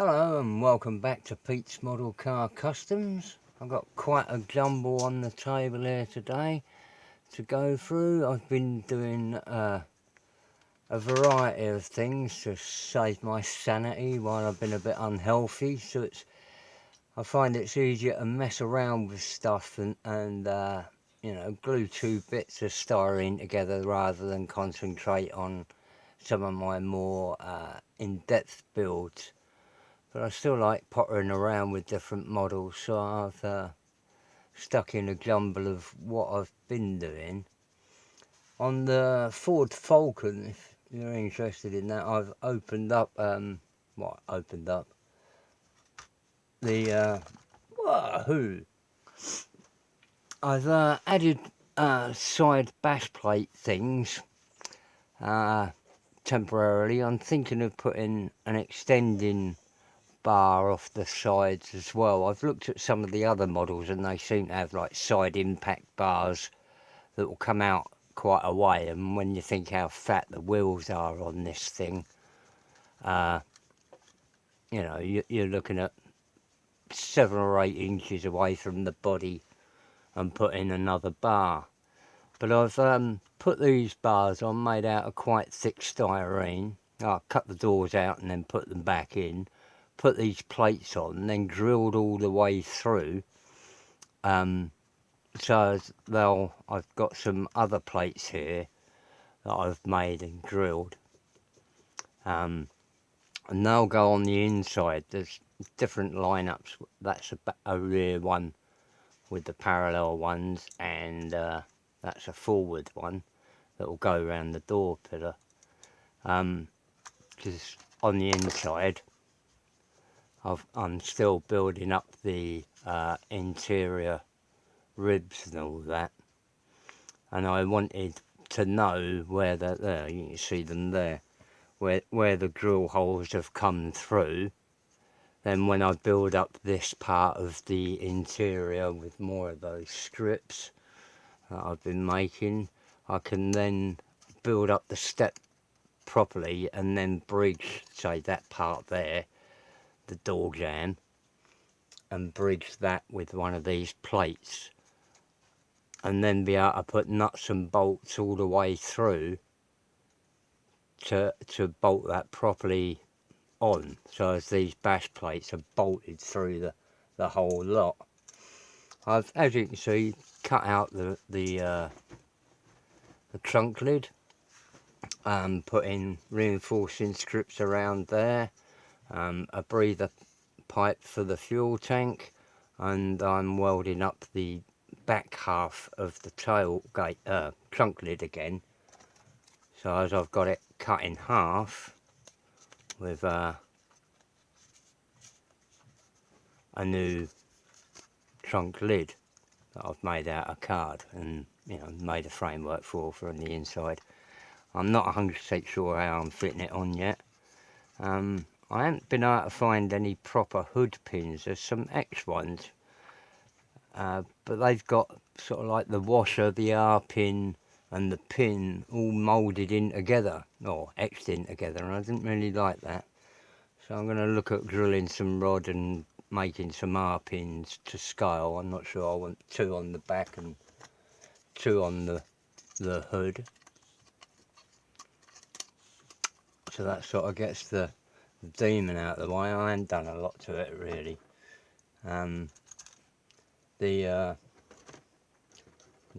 Hello and welcome back to Pete's Model Car Customs. I've got quite a jumble on the table here today to go through. I've been doing a variety of things to save my sanity while I've been a bit unhealthy, so I find it's easier to mess around with stuff and glue two bits of styrene together rather than concentrate on some of my more in-depth builds. But I still like pottering around with different models, so I've stuck in a jumble of what I've been doing. On the Ford Falcon, if you're interested in that, I've opened up, the, wahoo! I've added side bash plate things temporarily. I'm thinking of putting an extending bar off the sides as well. I've looked at some of the other models and they seem to have like side impact bars that will come out quite a way, and when you think how fat the wheels are on this thing, you're looking at 7 or 8 inches away from the body and put in another bar. But I've put these bars on made out of quite thick styrene. I cut the doors out and then put them back in, put these plates on, and then drilled all the way through. So I've got some other plates here that I've made and drilled, and they'll go on the inside. There's different lineups. That's a rear one with the parallel ones, and that's a forward one that will go around the door pillar. Because on the inside, I'm still building up the interior ribs and all that, and I wanted to know where there, you can see them there, where the drill holes have come through. Then when I build up this part of the interior with more of those strips that I've been making, I can then build up the step properly and then bridge, say, that part there, the door jamb, and bridge that with one of these plates, and then be able to put nuts and bolts all the way through to bolt that properly on, so as these bash plates are bolted through the whole lot. I've, as you can see, cut out the trunk lid, put in reinforcing strips around there, a breather pipe for the fuel tank, and I'm welding up the back half of the tailgate trunk lid again. So as I've got it cut in half with a new trunk lid that I've made out of card and made a framework for on the inside. I'm not 100% sure how I'm fitting it on yet. I haven't been able to find any proper hood pins. There's some X ones, but they've got sort of like the washer, the R pin and the pin all moulded in together, or etched in together, and I didn't really like that. So I'm going to look at drilling some rod and making some R pins to scale. I'm not sure I want 2 on the back and 2 on the hood. So that sort of gets the demon out of the way. I haven't done a lot to it really. I'm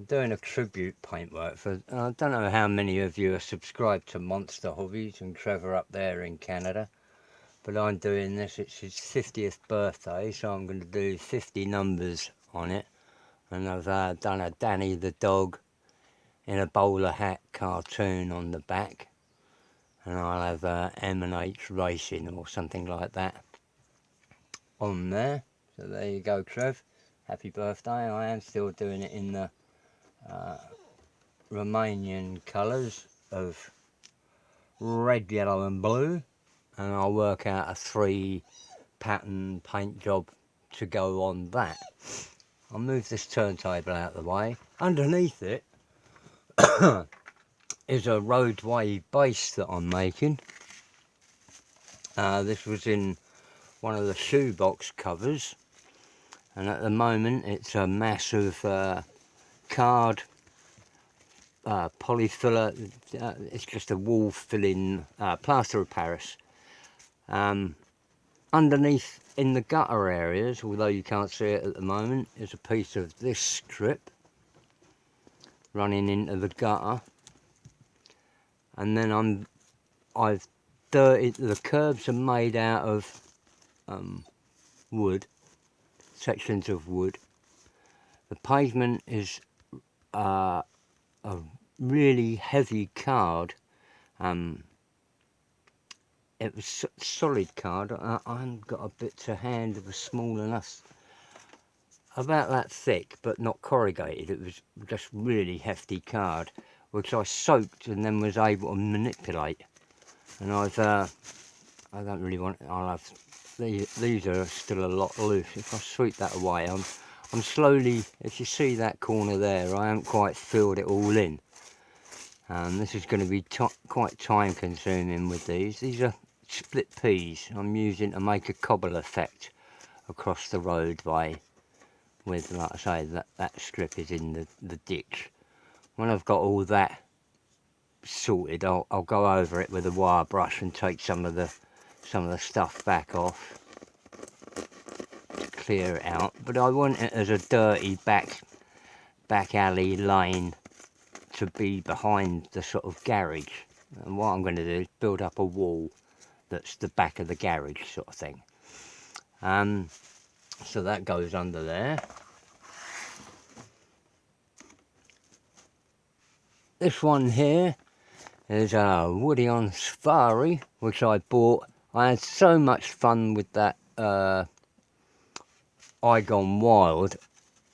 doing a tribute paintwork for, I don't know how many of you are subscribed to Monster Hobbies and Trevor up there in Canada, but I'm doing this, it's his 50th birthday, so I'm going to do 50 numbers on it, and I've done a Danny the dog in a bowler hat cartoon on the back, and I'll have M&H Racing or something like that on there. So there you go, Trev, happy birthday. I am still doing it in the Romanian colours of red, yellow and blue, and I'll work out a 3 pattern paint job to go on that. I'll move this turntable out of the way. Underneath it is a roadway base that I'm making. This was in one of the shoebox covers, and at the moment it's a massive card polyfiller. It's just a wall filling plaster of Paris. Underneath in the gutter areas, although you can't see it at the moment, is a piece of this strip running into the gutter, and then I've dirtied. The curbs are made out of wood, sections of wood. The pavement is a really heavy card. It was solid card. I haven't got a bit to hand that was small enough, about that thick, but not corrugated. It was just really hefty card, which I soaked and then was able to manipulate. And I don't really want. I'll have these are still a lot loose. If I sweep that away, I'm slowly. If you see that corner there, I haven't quite filled it all in. This is going to be quite time consuming with these. These are split peas I'm using to make a cobble effect across the roadway with, like I say, that strip is in the ditch. When I've got all that sorted, I'll go over it with a wire brush and take some of the stuff back off to clear it out. But I want it as a dirty back alley lane to be behind the sort of garage. And what I'm going to do is build up a wall that's the back of the garage sort of thing. So that goes under there. This one here is a Woodie on Surfari, which I bought. I had so much fun with that I Gone Wild.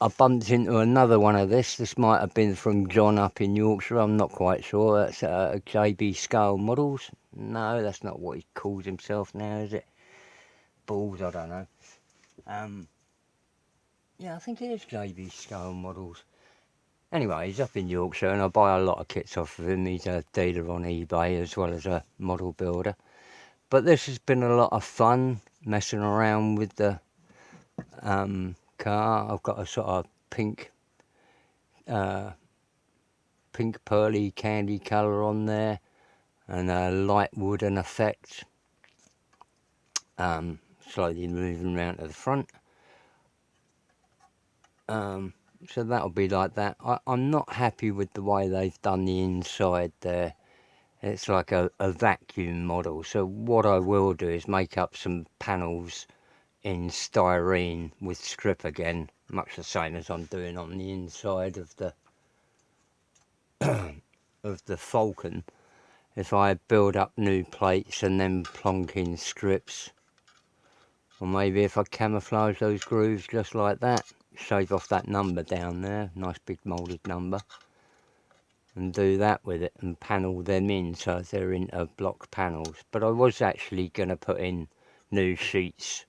I bumped into another one of this. This might have been from John up in Yorkshire. I'm not quite sure. That's JB Scale Models. No, that's not what he calls himself now, is it? Balls, I don't know. Yeah, I think it is JB Scale Models. Anyway, he's up in Yorkshire and I buy a lot of kits off of him. He's a dealer on eBay as well as a model builder. But this has been a lot of fun messing around with the car. I've got a sort of pink pearly candy colour on there and a light wooden effect. Slowly moving around to the front. So that'll be like that. I'm not happy with the way they've done the inside there. It's like a vacuum model. So what I will do is make up some panels in styrene with strip again, much the same as I'm doing on the inside of the of the Falcon. If I build up new plates and then plonk in strips, or maybe if I camouflage those grooves just like that, shave off that number down there, nice big moulded number, and do that with it and panel them in so they're into block panels. But I was actually going to put in new sheets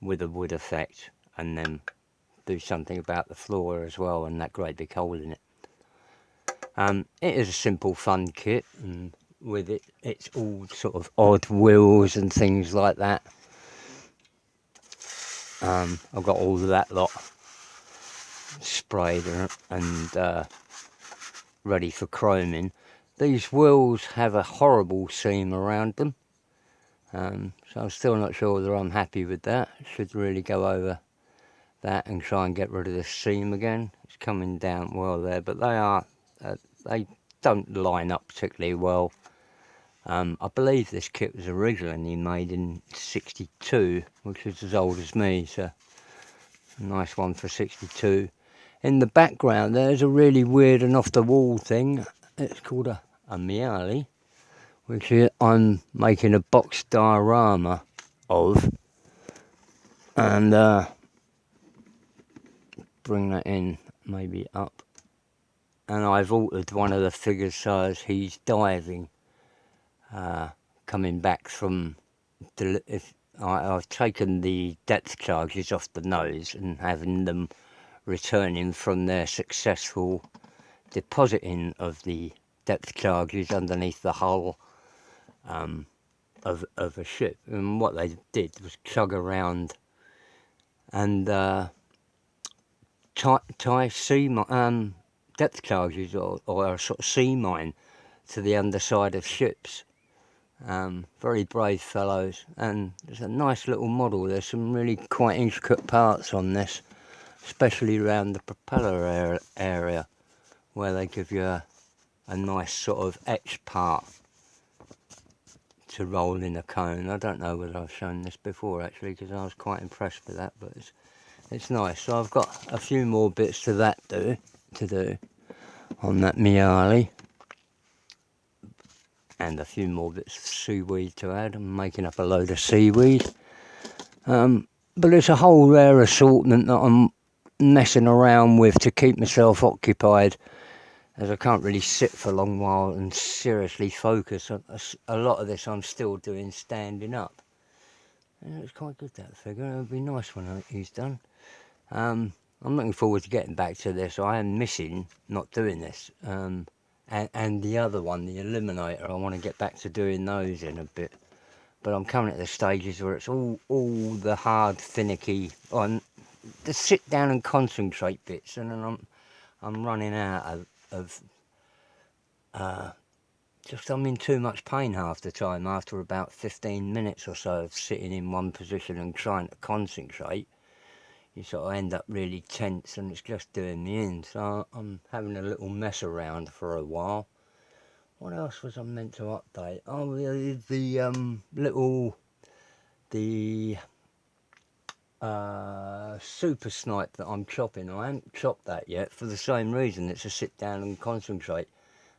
with a wood effect and then do something about the floor as well and that great big hole in it. It is a simple fun kit, and with it it's all sort of odd wheels and things like that. I've got all of that lot sprayed and ready for chroming. These wheels have a horrible seam around them, so I'm still not sure whether I'm happy with that. Should really go over that and try and get rid of the seam again. It's coming down well there, but they don't line up particularly well. I believe this kit was originally made in '62, which is as old as me, so a nice one for '62. In the background there's a really weird and off the wall thing. It's called a Miele, which I'm making a box diorama of, and bring that in maybe up, and I've altered one of the figures so as he's diving, coming back from I've taken the depth charges off the nose and having them returning from their successful depositing of the depth charges underneath the hull of a ship. And what they did was chug around and tie depth charges or a sort of sea mine to the underside of ships. Very brave fellows, and it's a nice little model. There's some really quite intricate parts on this, especially around the propeller area, where they give you a nice sort of etched part to roll in a cone. I don't know whether I've shown this before actually, because I was quite impressed with that, but it's nice. So I've got a few more bits to do on that Miali, and a few more bits of seaweed to add. I'm making up a load of seaweed, but it's a whole rare assortment that I'm messing around with to keep myself occupied, as I can't really sit for a long while and seriously focus. A lot of this I'm still doing standing up. And it's quite good, that figure. It'll be nice when he's done. I'm looking forward to getting back to this. I am missing not doing this. And the other one, the Eliminator, I want to get back to doing those in a bit. But I'm coming at the stages where it's all the hard, finicky, the sit down and concentrate bits, and then I'm running out of just I'm in too much pain half the time. After about 15 minutes or so of sitting in one position and trying to concentrate, you sort of end up really tense, and it's just doing me in. So I'm having a little mess around for a while. What else was I meant to update? Oh, the super snipe that I'm chopping. I haven't chopped that yet for the same reason. It's a sit down and concentrate.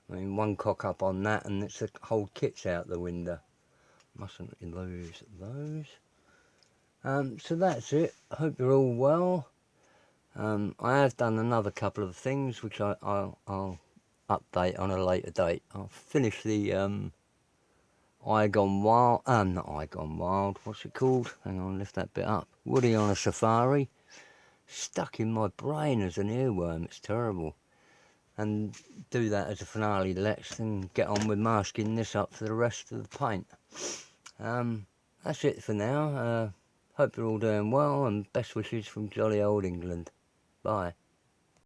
I mean, one cock up on that and it's the whole kit's out the window. Mustn't lose those. So that's it. I hope you're all well. I have done another couple of things which I'll update on a later date. I'll finish the Eye Gone Wild, not Eye Gone Wild, what's it called? Hang on, lift that bit up. Woodie on a Surfari. Stuck in my brain as an earworm, it's terrible. And do that as a finale let's, and get on with masking this up for the rest of the paint. That's it for now. Hope you're all doing well, and best wishes from jolly old England. Bye.